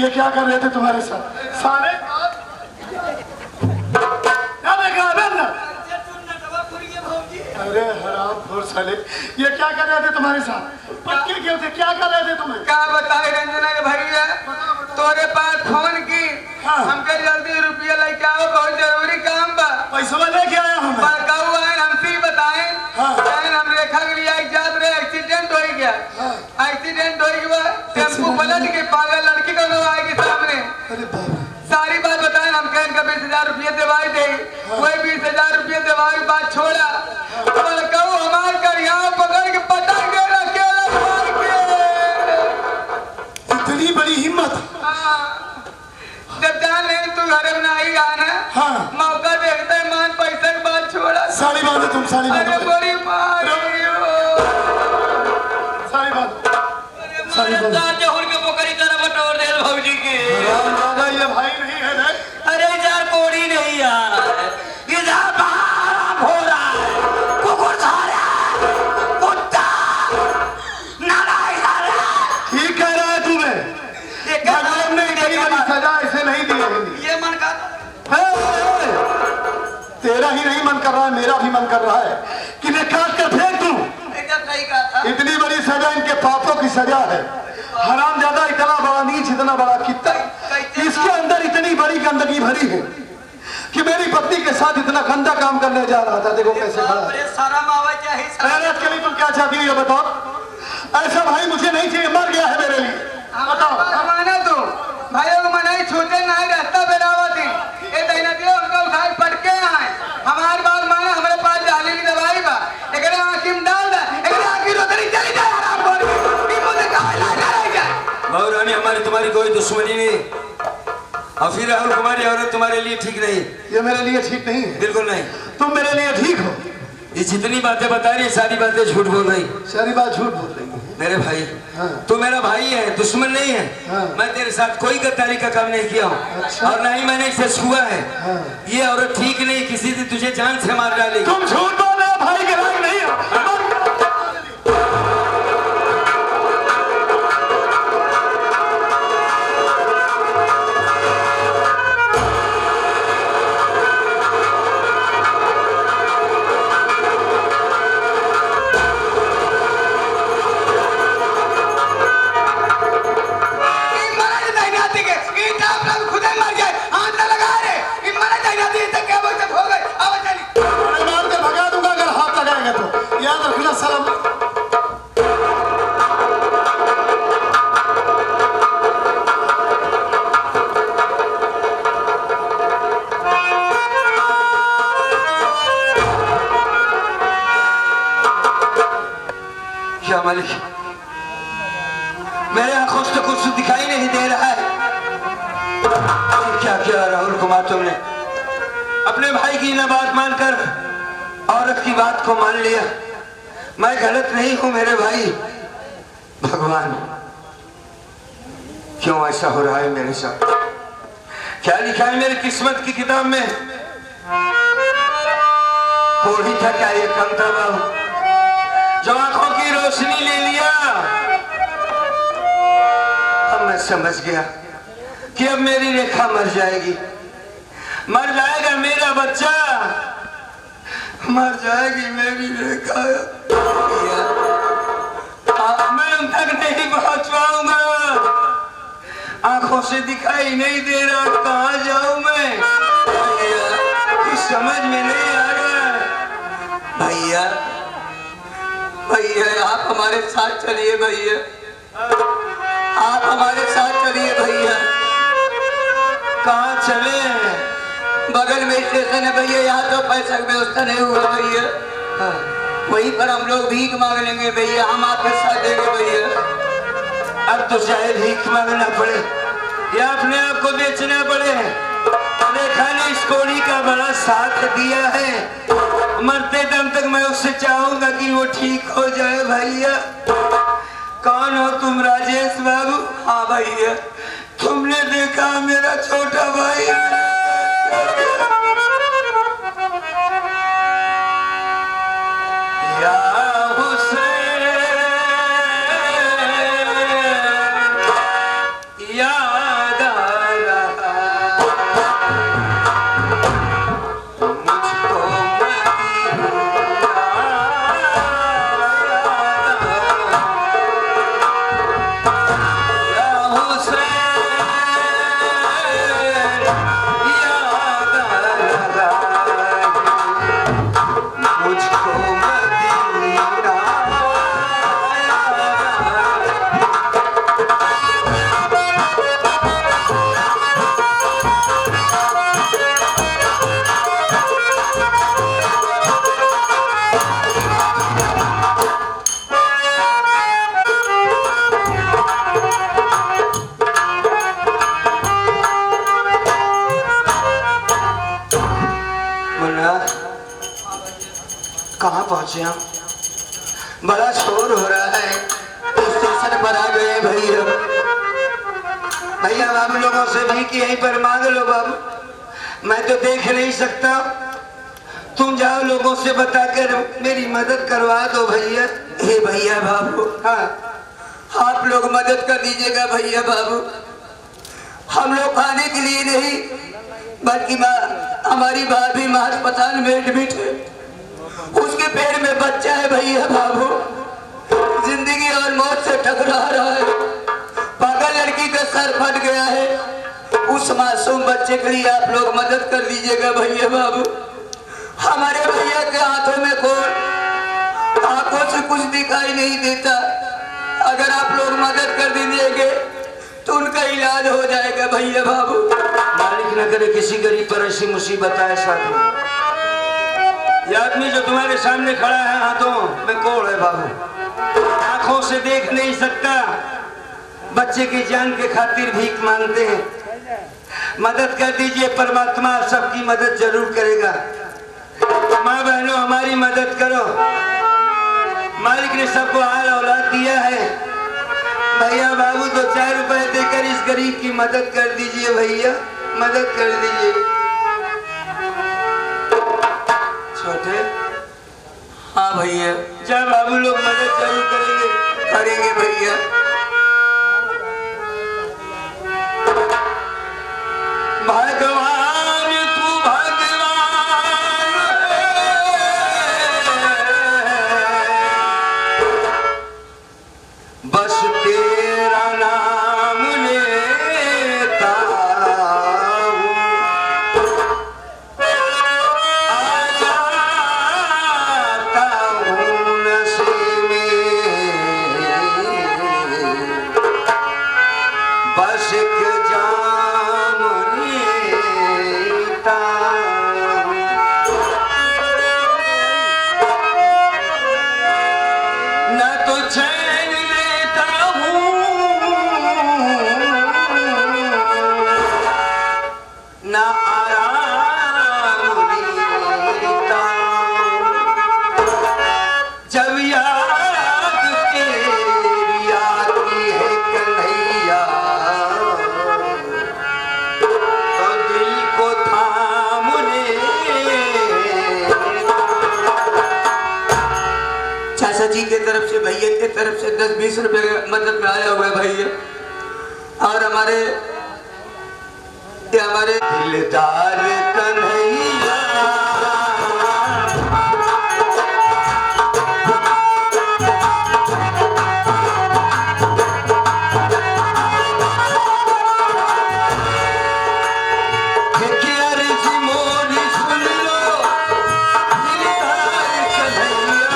ये क्या कर रहे थे तुम्हारे साथ सारे? क्या देखा है ना? अरे हराम खोर साले, ये क्या कर रहे थे तुम्हारे साथ? पक्के क्यों थे? क्या कर रहे थे तुम्हें? क्या बताए रंजना के भैया, तोरे पास फोन की हमके जल्दी रुपया लेके आओ, बहुत जरूरी काम बा। पैसा लेके आया हूँ हमसे बताए हम रेखा के लिए एक जात रहे, एक्सीडेंट हो गया। एक्सीडेंट हो गया, टेम्पू पलट के पागल लड़की का लोग आएगी सामने। सारी बात बताए हम कह 20,000 रुपये दवाई दे, कोई 20,000 रुपये दवाई बात छोड़ा। हमारे कर यहाँ पकड़ के पटक के रखे इतनी बड़ी हिम्मत। जब जान नहीं तू घर में नहीं आना, मौका देखता है मान पैसा की बात छोड़ा। साड़ी बांधो तुम, साड़ी बांधो। अरे बड़ी मार साड़ी बांधो, साड़ी बांधो। पोखरी तरह बटोर दे भौजी के। दादा ये भाई नहीं है ना? अरे यार कोड़ी नहीं यार, इधर बाहर हो रहा है, कुकुर सारा कुत्ता नाराई सारा। ठीक कह रहा है तुम्हें, भगवान ने इतनी बड़ी सजा ऐसे नहीं दी है। ये मन का तेरा ही नहीं मन कर रहा है, मेरा भी मन कर रहा है कि मैं काट कर फेंक दूं। इतनी बड़ी सजा इनके पापों की सजा है। हरामजादा इतना बड़ा नीच, इतना बड़ा कित्ता, इसके अंदर इतनी बड़ी गंदगी भरी है कि मेरी पत्नी के साथ इतना गंदा काम करने जा रहा था। देखो कैसे खड़ा है। मेहनत के लिए तुम क्या चाहती हो ये बताओ? ऐसा भाई मुझे नहीं चाहिए, मर गया है मेरे लिए। बताओ माना तू भाइयों को मनाई छूटे ना रहता बेरावती ये दैना दियो उनका उठाए पटके आए। हमारी बात माना, हमारे पास जाली की दवाई बा, एकरे आंखी में डाल दे, एकरे आंखी रोतरी चली जाए आराम कर की मुझे कहां लगा रहेगा। बहुरानी हमारी तुम्हारी कोई दुश्मनी नहीं, और फिर राहुल कुमारी औरत तुम्हारे लिए ठीक नहीं। ये मेरे लिए ठीक नहीं है। बिल्कुल नहीं, तुम मेरे लिए ठीक हो। ये जितनी बातें बता रही है सारी बातें झूठ बोल रही। सारी बात झूठ बोल रही है। मेरे भाई तू मेरा भाई है, दुश्मन नहीं है। मैं तेरे साथ कोई गद्दारी का काम नहीं किया हूँ। अच्छा। और ना ही मैंने इसे छुआ है। ये औरत ठीक नहीं, किसी दिन तुझे जान से मार डालेगी। तुम झूठ बोल रहे हो, भाई के लायक नहीं हो। मालिक मेरे आंखों से कुछ दिखाई नहीं दे रहा है। क्या किया राहुल कुमार तुमने? अपने भाई की ना बात मानकर औरत की बात को मान लिया। मैं गलत नहीं हूं मेरे भाई। भगवान क्यों ऐसा हो रहा है मेरे साथ? क्या लिखा है मेरी किस्मत की किताब में? कोड़ी था क्या ये कमता बाबू जो आंखों की रोशनी ले लिया? अब मैं समझ गया कि अब मेरी रेखा मर जाएगी, मर जाएगा मेरा बच्चा, मर जाएगी मेरी रेखा। मैं उन तक नहीं पहुंच पाऊंगा, आंखों से दिखाई नहीं दे रहा, कहाँ जाऊं मैं? कुछ समझ में नहीं आ रहा। भैया भैया आप हमारे साथ चलिए भैया, आप हमारे साथ चलिए भैया। कहाँ चले? बगल में स्टेशन है भैया, यहाँ तो पैसा की व्यवस्था नहीं हुआ भैया। वहीं पर हम लोग भीख मांग लेंगे भैया, हम आपके साथ देंगे भैया। अब तो चाहे भीख मांगना पड़े या अपने आप को बेचना पड़े, रेखा ने इस कोड़ी का बड़ा साथ दिया है। मरते दम तक मैं उससे चाहूंगा कि वो ठीक हो जाए भैया। कौन हो तुम? राजेश बाबू? हाँ भैया, तुमने देखा मेरा छोटा भाई या हुसैन याद मुन्ना कहाँ पहुंचे हम? बड़ा शोर हो रहा है। स्टेशन पर आ गए भैया। भैया बाबू लोगों से भी कि यहीं पर मांग लो बाबू, मैं तो देख नहीं सकता। तुम जाओ लोगों से बताकर मेरी मदद करवा दो भैया। हे भैया बाबू, हाँ आप लोग मदद कर दीजिएगा भैया बाबू। हम लोग खाने के लिए नहीं बल्कि हमारी भाभी अस्पताल में एडमिट है, उसके पेट में बच्चा है भैया बाबू। जिंदगी और मौत से टकरा रहा है। पागल लड़की का सर फट गया है। उस मासूम बच्चे के लिए आप लोग मदद कर दीजिएगा भैया बाबू। हमारे भैया के हाथों में खून, आंखों से कुछ दिखाई नहीं देता। अगर आप लोग मदद कर दीजिएगा तो उनका इलाज हो जाएगा भैया बाबू। मालिक न करे किसी गरीब पर ऐसी मुसीबत आए साथी। ये आदमी जो तुम्हारे सामने खड़ा है हाथों में कोड़ है बाबू, आंखों से देख नहीं सकता, बच्चे की जान के खातिर भीख मांगते हैं। मदद कर दीजिए, परमात्मा सबकी मदद जरूर करेगा। माँ बहनों हमारी मदद करो। मालिक ने सबको हाल औलाद दिया है। भैया बाबू तो 4 रुपए देकर इस गरीब की मदद कर दीजिए भैया, मदद कर दीजिए। छोटे हाँ भैया। जा बाबू लोग मदद जरूर करेंगे। करेंगे भैया। भगवान तू भगवान बस तेरा नाम लेता हूँ। आ जाता हूँ नशे में, बस एक जाम लेता हूँ। न तो चैन लेता हूँ, न आराम लेता हूँ। जब याद तेरी आती है कन्हैया, तो दिल को थाम लेता। चाचा जी के तरफ से भैया के तरफ से 10-20 रुपए मदद में आया हुआ है भैया। और हमारे दिलदार कन्हैया देखिए अर्ज मोरी सुन लो, दिलदार कन्हैया।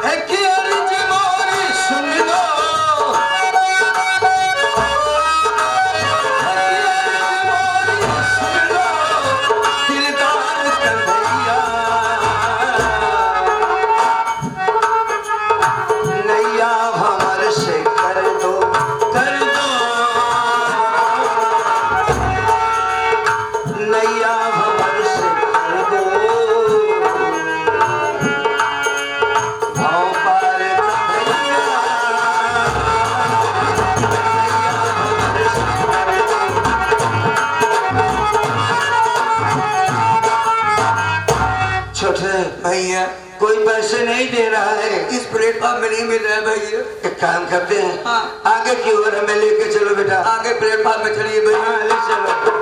देखिए अर्ज मोरी सुन लो, दिलदार कन्हैया। नैया भंवर से कर दो, कर दो। नैया भंवर से कर दो, भाव पार कन्हैया। नैया भंवर से कर दो। छोटे भैया कोई पैसे नहीं दे रहा है। इस प्लेटफॉर्म में नहीं मिल रहा है भैया। एक काम करते हैं, हाँ। आगे की ओर हमें लेके चलो बेटा। आगे प्लेटफॉर्म में चलिए भैया। हाँ, ले चलो।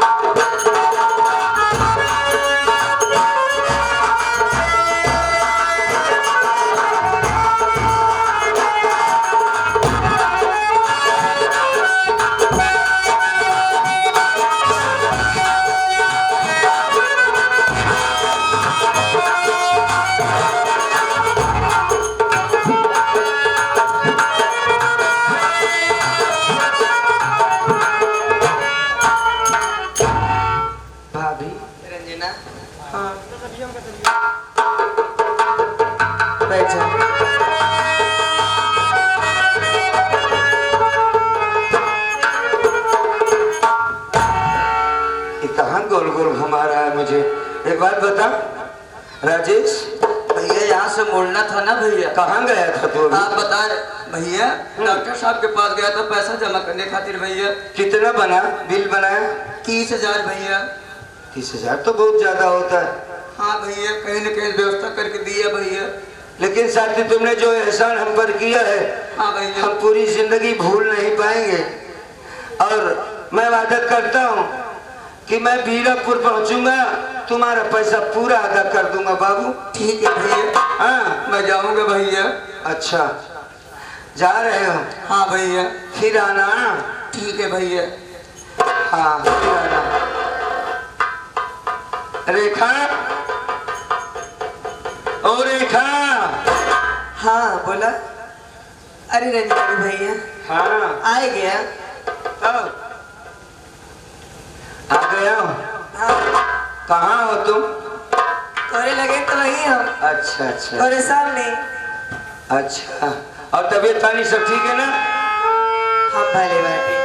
बात बता राजेश, भैया यहाँ से मोड़ना था ना भैया। कहाँ गया था तू अभी? आप बता भैया, डॉक्टर साहब के पास गया था पैसा जमा करने खातिर भैया। कितना बना बिल बनाया? 30,000 भैया। 30,000 तो बहुत ज्यादा होता है। हाँ भैया, कहीं न कहीं व्यवस्था करके दिया भैया। लेकिन साथी तुमने जो एहसान हम पर किया है, हाँ भैया, हम पूरी जिंदगी भूल नहीं पाएंगे। और मैं वादा करता हूँ कि मैं वीरापुर पहुँचूंगा, तुम्हारा पैसा पूरा अदा कर दूंगा बाबू। ठीक है भैया। हाँ मैं जाऊंगा भैया। अच्छा जा रहे हो? हाँ भैया। फिर आना। ठीक है भैया। हाँ फिर आना। रेखा, ओ रेखा। हाँ बोला। अरे रंजना भैया हाँ आ गया। तब आ गया हो? हाँ कहाँ हो तुम? तोरे लगे तो वही हम, अच्छा अच्छा तोरे सामने। अच्छा, और तबीयत पानी सब ठीक है ना? हाँ भले बाटे।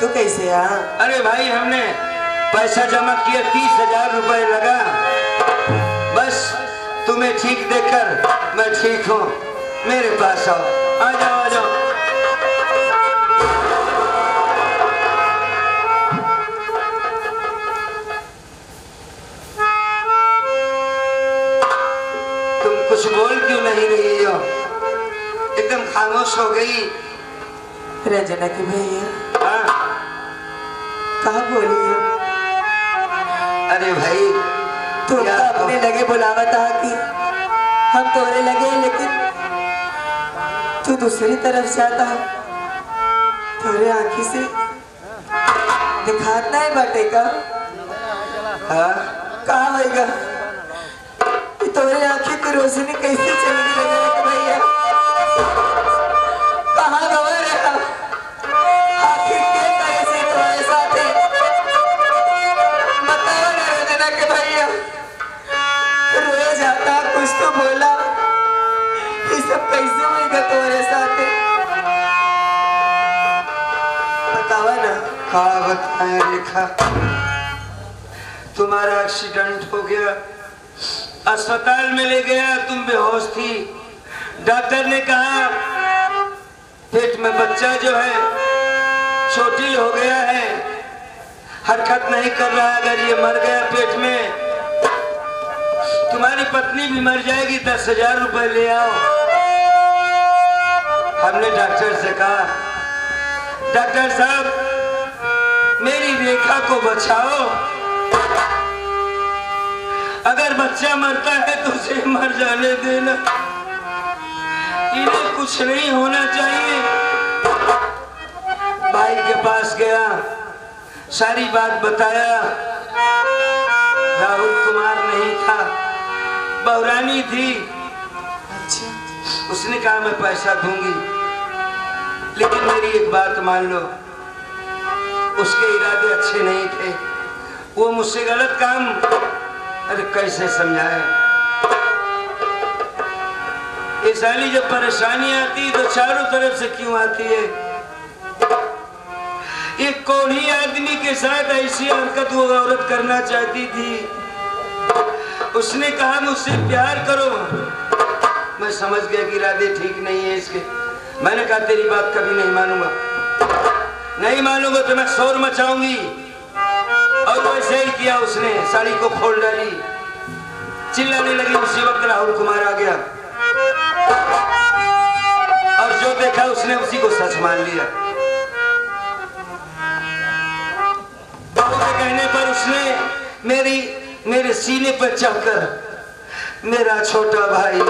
तू कैसे है? अरे भाई हमने पैसा जमा किया, 30,000 रुपए लगा। बस तुम्हें ठीक देखकर मैं ठीक हूँ, मेरे पास आओ। आ जाओ आ जाओ। तुम कुछ बोल क्यों नहीं रही हो? एकदम खामोश हो गई। रंजना की भैया हाँ? कहाँ बोली हो? अरे भाई तू क्या तो अपने लगे बुलावा था कि हम तोरे लगे, लेकिन तू दूसरी तरफ जाता है। तोरे आँखी से दिखाता है बाटे का। हाँ? कहा होगा तोरे आँखी की रोशनी कैसे चलेगी रंजना की भैया? कहाँ गवा रहा? आखिर के कैसे तुम्हारे साथ है? बताओ ना रंजना के भैया। रोज आता कुछ तो बोला, ये सब कैसे होगा तुम्हारे साथ? बतावा ना। हाँ बताएं रेखा, तुम्हारा एक्सीडेंट हो गया, अस्पताल में ले गया, तुम बेहोश थी। डॉक्टर ने कहा पेट में बच्चा जो है छोटी हो गया है, हरकत नहीं कर रहा। अगर ये मर गया पेट में, तुम्हारी पत्नी भी मर जाएगी। 10,000 रुपए ले आओ। हमने डॉक्टर से कहा डॉक्टर साहब मेरी रेखा को बचाओ, अगर बच्चा मरता है तो उसे मर जाने देना, इन्हें कुछ नहीं होना चाहिए। भाई के पास गया, सारी बात बताया। राहुल कुमार नहीं था, बहुरानी थी। उसने कहा मैं पैसा दूंगी, लेकिन मेरी एक बात मान लो, उसके इरादे अच्छे नहीं थे। वो मुझसे गलत काम, अरे कैसे समझाए? ये साली जब परेशानी आती तो चारों तरफ से क्यों आती है? एक कोढ़ी आदमी के साथ ऐसी हरकत वो औरत करना चाहती थी। उसने कहा मुझसे प्यार करो। मैं समझ गया कि इरादे ठीक नहीं है इसके। मैंने कहा तेरी बात कभी नहीं मानूंगा, नहीं मानूंगा तो मैं शोर मचाऊंगी। और वैसे ही किया उसने, साड़ी को खोल डाली, चिल्लाने लगी। उसी वक्त राहुल कुमार आ गया और जो देखा उसने उसी को सच मान लिया। बहू के कहने पर उसने मेरे सीने पर चढ़कर मेरा छोटा भाई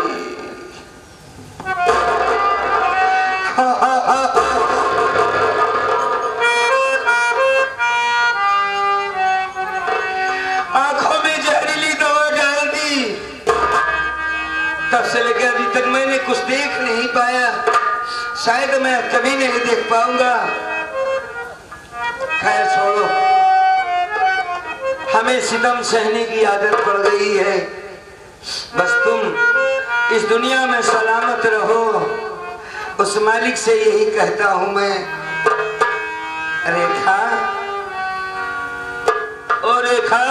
आंखों में जहरीली दवा डाल दी। तब से लेकर अभी तक मैंने कुछ देख नहीं पाया, शायद मैं कभी नहीं देख पाऊंगा। खैर छोड़ो, हमें सितम सहने की आदत पड़ गई है। बस तुम इस दुनिया में सलामत रहो, उस मालिक से यही कहता हूं मैं। रेखा, ओ रेखा,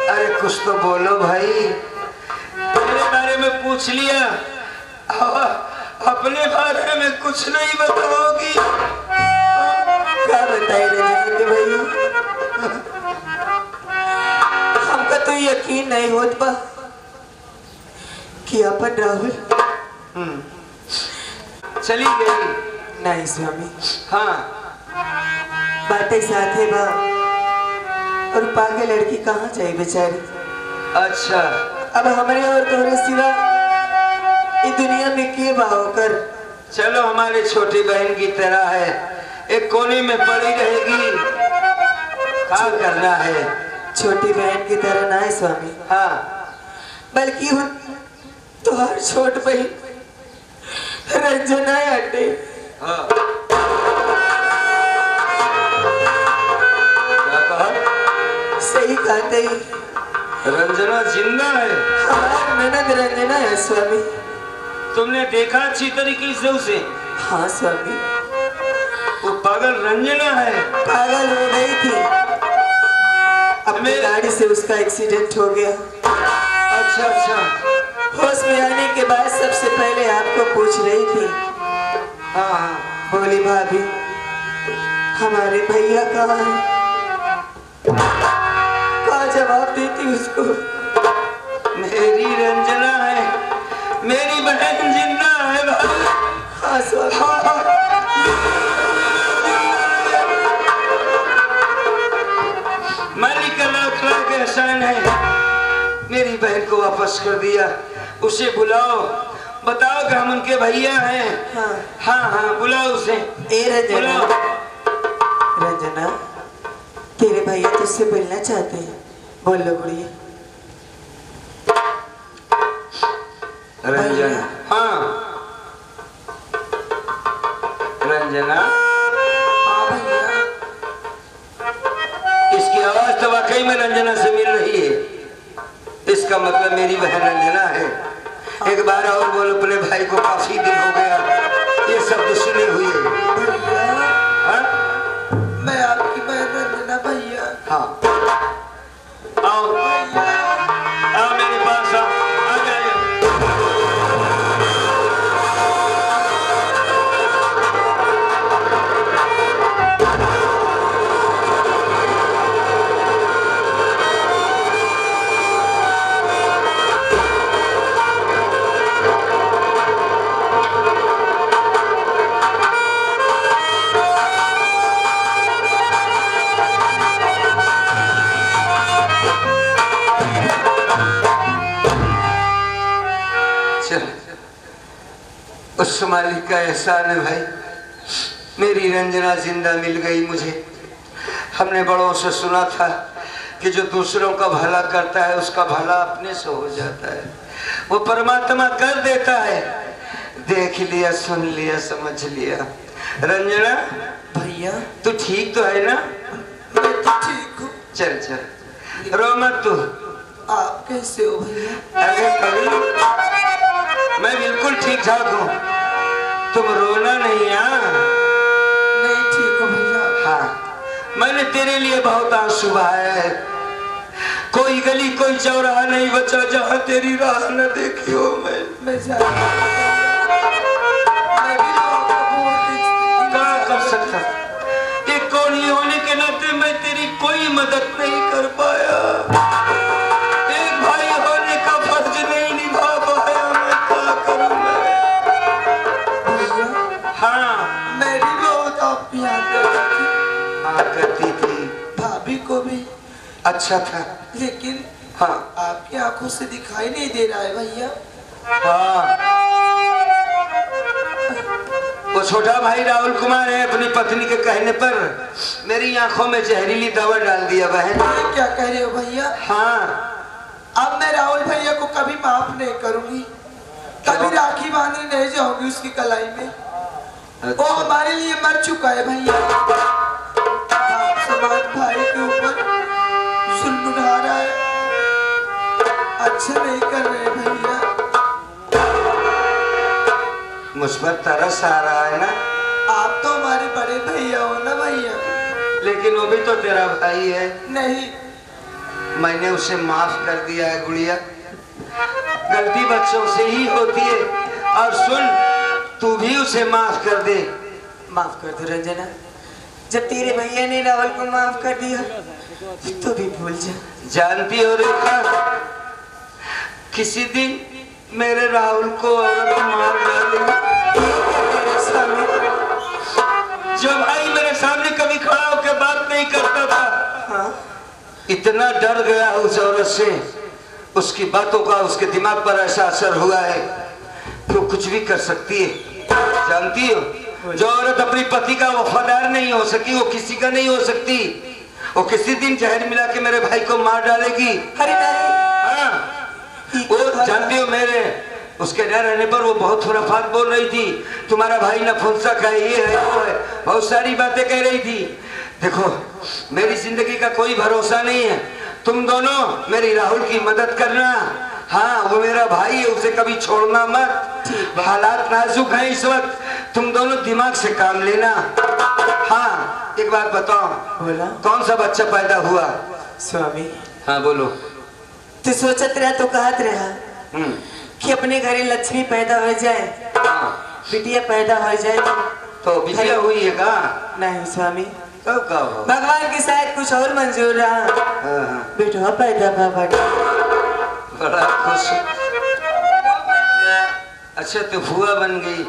अरे कुछ तो बोलो भाई, मेरे बारे में पूछ लिया, अपने बारे में कुछ नहीं बताओगी? क्या बताए रंजना के भैया, हमका तो यकीन नहीं होत बा कि अपन राहुल चली गई। नहीं स्वामी, हाँ बातें साथे बा और पागल लड़की कहाँ जाए बेचारी। अच्छा, अब हमारे और तोहरे सिवा इस दुनिया में के बा होकर। चलो हमारे छोटी बहन की तरह है, एक कोने में पड़ी रहेगी, क्या करना है। छोटी बहन की तरह ना है स्वामी, हाँ बल्कि हूँ तुहार छोट बहन रंजना अटे। हाँ, क्या कहा? सही कहते ही रंजना जिंदा है? हमारी ननद रंजना है स्वामी। तुमने देखा अच्छी तरीके से उसे? हाँ स्वामी, वो पागल रंजना है। पागल हो गई थी, अपनी गाड़ी से उसका एक्सीडेंट हो गया। अच्छा अच्छा, होश में आने के बाद सबसे पहले आपको पूछ रही थी। हाँ हाँ, बोली भाभी हमारे भैया कहाँ हैं? क्या जवाब देती उसको? मेरी रंजना है, मेरी बहन जिंदा है भाई। हाँ स्वामी, मालिक का लाख लाख एहसान है, मेरी बहन को वापस कर दिया। उसे बुलाओ, बताओ कि हम उनके भैया हैं। हाँ हाँ हाँ, बुलाओ उसे। ए रंजना, बुलाओ। रंजना तेरे भैया तुझसे मिलना चाहते हैं, बोल लो बुढ़िया। रंजना, हाँ रंजना, हाँ भैया, इसकी आवाज तो वाकई में रंजना से मिल रही है, इसका मतलब मेरी बहन रंजना है। एक बार और बोलो, अपने भाई को काफी दिन हो गया ये सब सुनी हुई है। हाँ? मैं आपकी बहन रंजना भैया। हाँ, आओ आओ मेरे पास आओ, आ जाइए। उस मालिक का एहसान है भाई, मेरी रंजना जिंदा मिल गई मुझे। हमने बड़ों से सुना था कि जो दूसरों का भला करता है उसका भला अपने से हो जाता है, वो परमात्मा कर देता है। देख लिया, सुन लिया, समझ लिया। रंजना भैया तू ठीक तो है ना? मैं तो ठीक हूँ। चल चल, रो मत तू। आप कैसे हो भैया? अरे कभी मैं बिल्कुल ठीक ठाक हूँ, तुम रोना नहीं। नहीं ठीक हो भैया। हाँ, मैंने तेरे लिए बहुत आंसू बहाया है। कोई गली कोई चौराहा नहीं बचा जहाँ तेरी राह न देखी हो। मैं भी लोगों को बहुत क्या कर सकता, एक कोनी होने के नाते मैं तेरी कोई मदद नहीं कर पाया। एक भाई होने का फर्ज नहीं निभा पाया, मैं क्या करूँ मैं? भैया हाँ मैं भी बहुत आपकी याद करती थी, हाँ करती थी, भाभी को भी। अच्छा था। लेकिन हाँ आपकी आंखों से दिखाई नहीं दे रहा है भैया। हाँ, वो छोटा भाई राहुल कुमार है, अपनी पत्नी के कहने पर मेरी आंखों में जहरीली दवा डाल दिया बहन। ये क्या कह रहे हो भैया? हाँ, अब मैं राहुल भैया को कभी माफ नहीं करूंगी, कभी राखी बांधने नहीं जाऊंगी उसकी कलाई में। वो हमारे लिए मर चुका है भैया। आप समाज भाई के ऊपर जुल्म उठा रहा है, अच्छा नहीं कर रहे भैया। मुझ पर तरस आ रहा है ना? आप तो हमारे बड़े भैया हो ना भैया। लेकिन वो भी तो तेरा भाई है। नहीं, मैंने उसे माफ कर दिया है गुड़िया। गलती बच्चों से ही होती है। और सुन, तू भी उसे माफ कर दे। माफ कर दो रंजना। जब तेरे भैया ने राहुल को माफ कर दिया तो भी भूल जा। जानती हो रेखा, किसी दिन मेरे राहुल को औरत मार डालेगी। जो भाई मेरे सामने कभी खड़ा होकर बात नहीं करता था, हाँ? इतना डर गया उस औरत से, उसकी बातों का उसके दिमाग पर ऐसा असर हुआ है कि वो कुछ भी कर सकती है। जानती हो, जो औरत अपनी पति का वफादार नहीं हो सकी वो किसी का नहीं हो सकती। वो किसी दिन जहर मिला के मेरे भाई को मार डालेगी। अरे नहीं। हाँ, वो जानती हो, मेरे उसके न रहने पर वो बहुत खुराफात बोल रही थी। तुम्हारा भाई नपुंसक है, ये है, वो है, बहुत सारी बातें कह रही थी। देखो, मेरी जिंदगी का कोई भरोसा नहीं है। तुम दोनों मेरी राहुल की मदद करना। हाँ, वो मेरा भाई है, उसे कभी छोड़ना मत। हालात नाजुक हैं इस वक्त, तुम दोनों दिमाग से काम लेना। हाँ, एक बात बताओ, बोला। कौन सा बच्चा पैदा हुआ? स्वामी। हाँ बोलो। तू सोचत रहा तो कहत रहा कि अपने घरे लक्ष्मी पैदा हो जाए, बिटिया पैदा हो जाए तो बिटिया हुई है का? नहीं स्वामी, कब का हो? भगवान की शायद कुछ और मंजूर रहा। बेटा पैदा बाबा। बड़ा खुश। अच्छा, तो हुआ बन गई।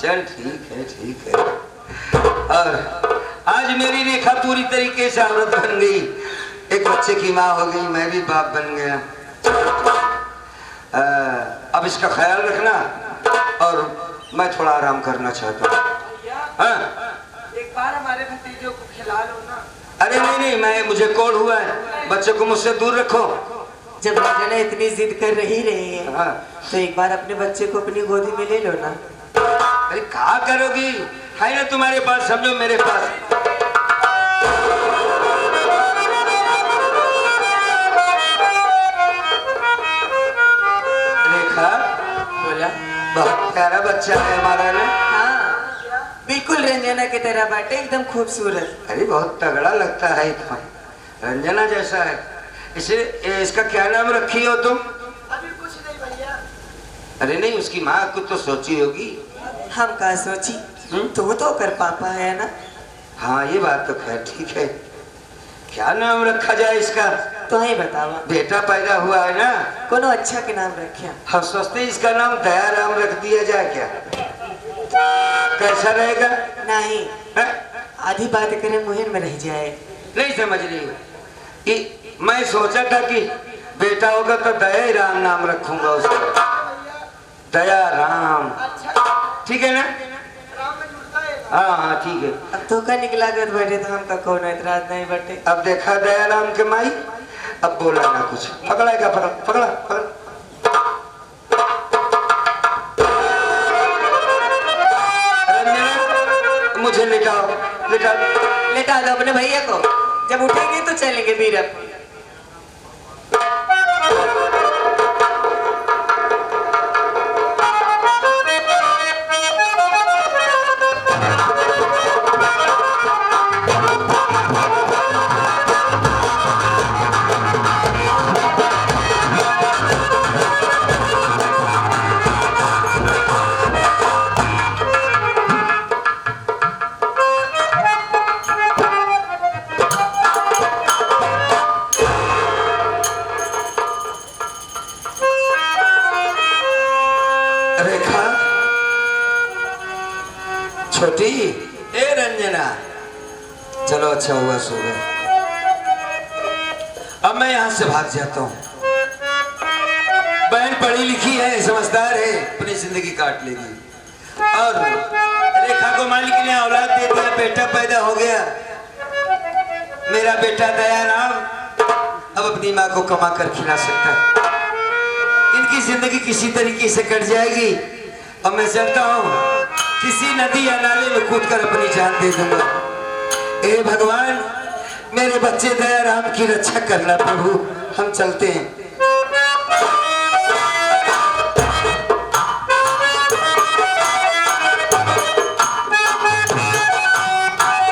चल ठीक है, ठीक है। और आज मेरी रेखा पूरी तरीके से औरत बन गई, एक बच्चे की माँ हो गई, मैं भी बाप बन गया। अब इसका ख्याल रखना और मैं थोड़ा आराम करना चाहता हूँ। एक बार हमारे भतीजों को खिला लो ना। अरे नहीं नहीं, मुझे कोड हुआ है, बच्चे को मुझसे दूर रखो। जब रंजना इतनी जिद कर रही है, हाँ। तो एक बार अपने बच्चे को अपनी गोदी में ले लो ना। अरे कहा करोगी, है ना तुम्हारे पास, समझो मेरे पास। रेखा, बोला। बहुत प्यारा बच्चा है हमारा ना। हाँ, बिल्कुल रंजना की तरह बाटे, एकदम खूबसूरत। अरे बहुत तगड़ा लगता है, इतना रंजना जैसा है। इसे इसका क्या नाम रखी हो तुम? अभी कुछ नहीं भैया। अरे नहीं, उसकी माँ कुछ तो सोची होगी। हम का सोची, तू तो कर पापा है ना। हाँ, ये बात तो खैर ठीक है। क्या नाम रखा जाए इसका? तो ही बतावा। बेटा पैदा हुआ है ना, कोनो अच्छा के नाम रखिया। हम सोचते इसका नाम दयाराम रख दिया जाए क्या? कैसा रहेगा? नहीं, है? आधी बात करे मुहिर में रह जाए। नहीं समझ रही। मैं सोचा था कि बेटा होगा तो दया राम नाम रखूंगा उसका। दया राम, ठीक है ना? हाँ हाँ ठीक है। अब तो का निकला कर बैठे तो हमका कौन एतराज नहीं बटे। अब देखा दया राम के माई, अब बोला ना कुछ। पकड़ा क्या? पकड़ा पकड़ा पकड़ा। मुझे लिटाओ, लिटाओ। लेटा दो अपने भैया को, जब उठेंगे तो चलेंगे बीरप। छोटी, ए रंजना, चलो अच्छा हुआ सो गए। अब मैं यहाँ से भाग जाता हूँ। बहन पढ़ी लिखी है, समझदार है, अपनी जिंदगी काट लेगी। और रेखा को मालिक ने औलाद दे दिया, बेटा पैदा हो गया। मेरा बेटा दयाराम अब अपनी माँ को कमा कर खिला सकता है। इनकी जिंदगी किसी तरीके से कट जाएगी और मैं चलता हूँ, किसी नदी या नाले में कूदकर अपनी जान दे दूंगा। हे भगवान, मेरे बच्चे दयाराम की रक्षा करना प्रभु। हम चलते हैं।